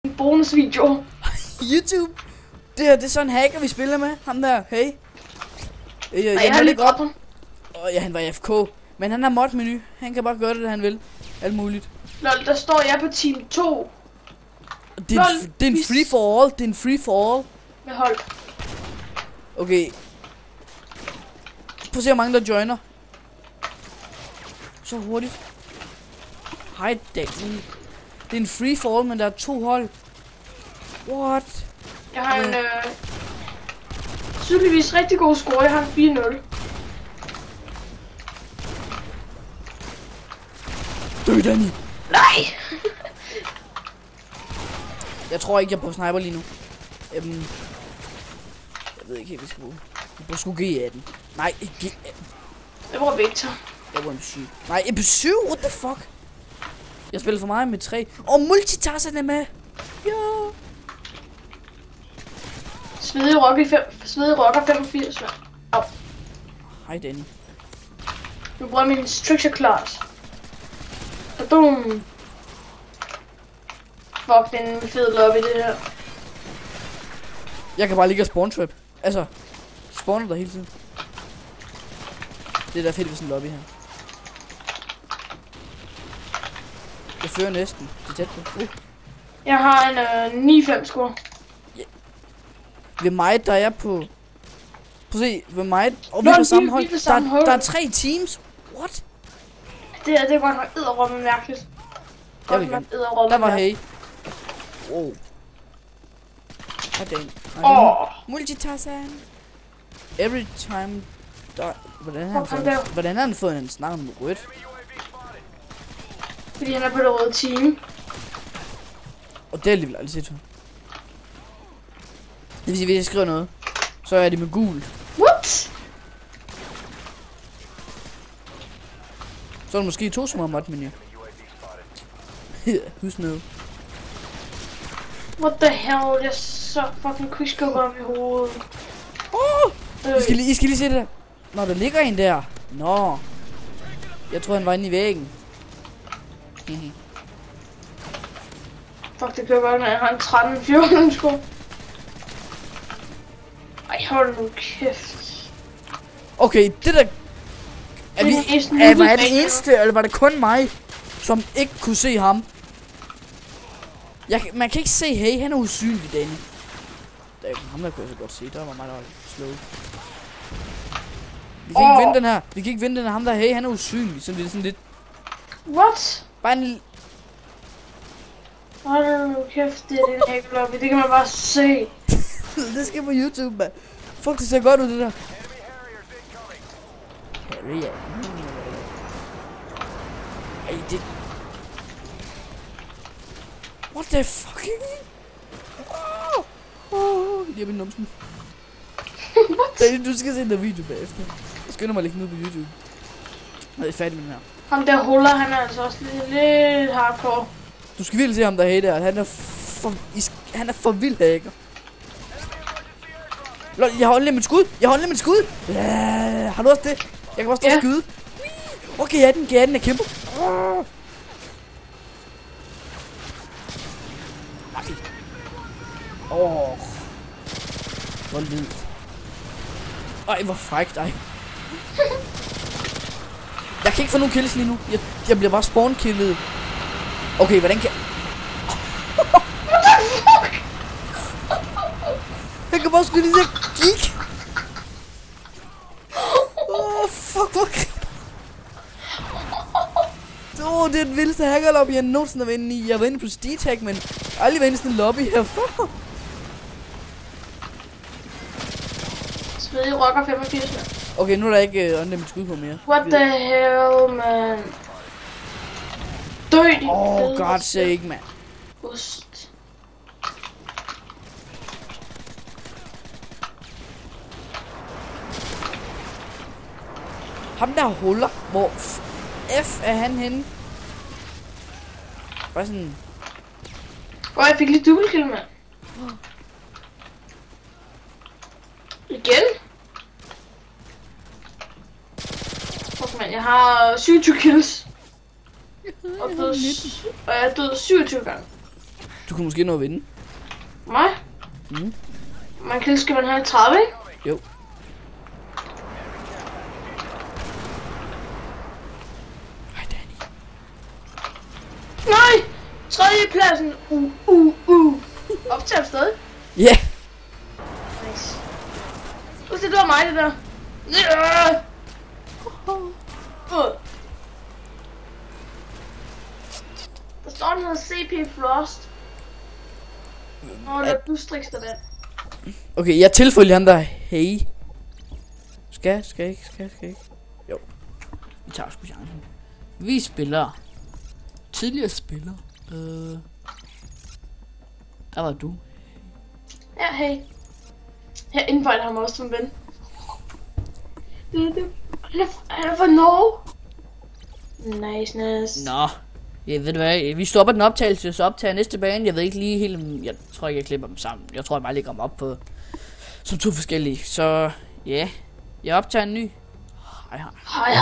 en bonusvideo. YouTube. Det her, det er sådan en hacker, vi spiller med. Ham der, hey. Jeg har lige godt ham. Ja, han var AFK. Men han har mod-menu. Han kan bare gøre det, han vil. Alt muligt. Lol, der står jeg på team 2. Det er en free for all. Det er en free for all. Med hold. Okay. Prøv at se, hvor mange der joiner. Så hurtigt. Hej, Daniel. Det er en free for all, men der er 2 hold. What? Jeg har en tydeligvis rigtig god score. Jeg har 4-0. Dø, Danny. Nej! Jeg tror ikke, jeg er på sniper lige nu. Jeg ved ikke helt, hvad vi skal bruge. Jeg bruger sgu G18. Nej, ikke G18. Jeg bruger Victor. Jeg bruger MP7. Nej, MP7? What the fuck? Jeg spiller for meget med 3. Multitaskeren er med. Ja. Svedig rocker 85. Au. Hej, Danny. Nu bruger jeg min structure class. Boom. Fuck, det er en fed lobby, det her. Jeg kan bare ligge og spawn trap. Altså, spawner der hele tiden. Det er da fedt ved sådan en lobby her. Jeg fører næsten. Det er tæt på. Jeg har en 9-5 score. Ved mig, der er på... Prøv at se, ved mig... Og vi er på samme hold. Der er 3 teams. What? Det er godt nok edderrumme mærkeligt. Der var hey. Wow. Multitasking. Every time... Hvordan har han fået en snak med rødt? Fordi han er på det røde team. Og det er alligevel aldrig set for. Det vil sige, hvis jeg skriver noget, så er det med gul. What? Så er der måske 2 små mod-menu. Husk noget. What the hell? Jeg så fucking quickscope op i hovedet. I skal lige se det der. Nå, der ligger en der. Nå. Jeg tror han var inde i væggen. Fuck, det kan godt, når jeg har en 13-14 sko. Ej, hold nu kæft. Okay, det der... Var det eneste, eller var det kun mig, som ikke kunne se ham? Man kan ikke se, hey, han er usynlig, Danny. Ham der kunne jeg så godt se, der var mig, der var slow. Vi kan ikke vinde den her. Vi kan ikke vinde den her. Ham der, hey, han er usynlig. Så det er sådan lidt... What? Bare en... Hold nu kæft, det er den her lobby. Det kan man bare se. Det skal på YouTube, man. Fuck, det ser godt ud, det der. Harry, ja. Ej, det... What the fucking... Lige op i numsen. Du skal se den der video bagefter. Jeg skynder mig at lægge den ud på YouTube. Nå, jeg er færdig med den her. Ham der huller, han er altså også lidt hardcore. Du skal virkelig se ham der, hey der. Han er for vild hacker. Lol, jeg holder lige mit skud. Har du også det? Jeg kan bare stå og skyde. Okay, G18 er kæmpe. Nej. Hvor lyd. Ej, hvor frækt, ej. Jeg kan ikke få nogen kills lige nu. Jeg bliver bare spawn-killet. Okay, hvordan kan... Jeg kan bare skyde lige der geek. Fuck. Det er den vildeste hackerlobby, jeg nogensinde har været inde i. Jeg var inde på Prestige-hack, men aldrig været inde i sådan en lobby herfra. Svedig rocker 85. Okay, nu er der ikke unlimited skud på mere. What the hell, man? Dø, din fede. God sake, man. Ost. Ham der huller, hvor F er han henne? Bare sådan... Jeg fik lige dobbeltkill, mand. Igen? Fuck, mand, jeg har 27 kills. Og jeg er død 27 gange. Du kunne måske nå at vinde. Mig? Mm. Man kan skal man have 30, ikke? Jo. Hej, Danny. Nej! 3. pladsen. Optager stadig. Ja. Yeah. Nice. Husk, det var mig, det der. Der står den hedder CP Frost. Nå, det er du striks der vand. Okay, jeg tilføjer ham der. Hey. Skal ikke. Jo. Vi tager sgu chancen. Vi spiller. Tidligere spiller. Der var du. Ja, hey. Jeg inviterer ham også som ven. Han er fra Norge. Nice. Nå. Jeg ved du hvad, vi stopper den optagelse, så optager næste bane. Jeg ved ikke lige helt, jeg tror ikke jeg klipper dem sammen. Jeg tror jeg bare lægger dem op på som 2 forskellige. Så ja, jeg optager en ny. Hej.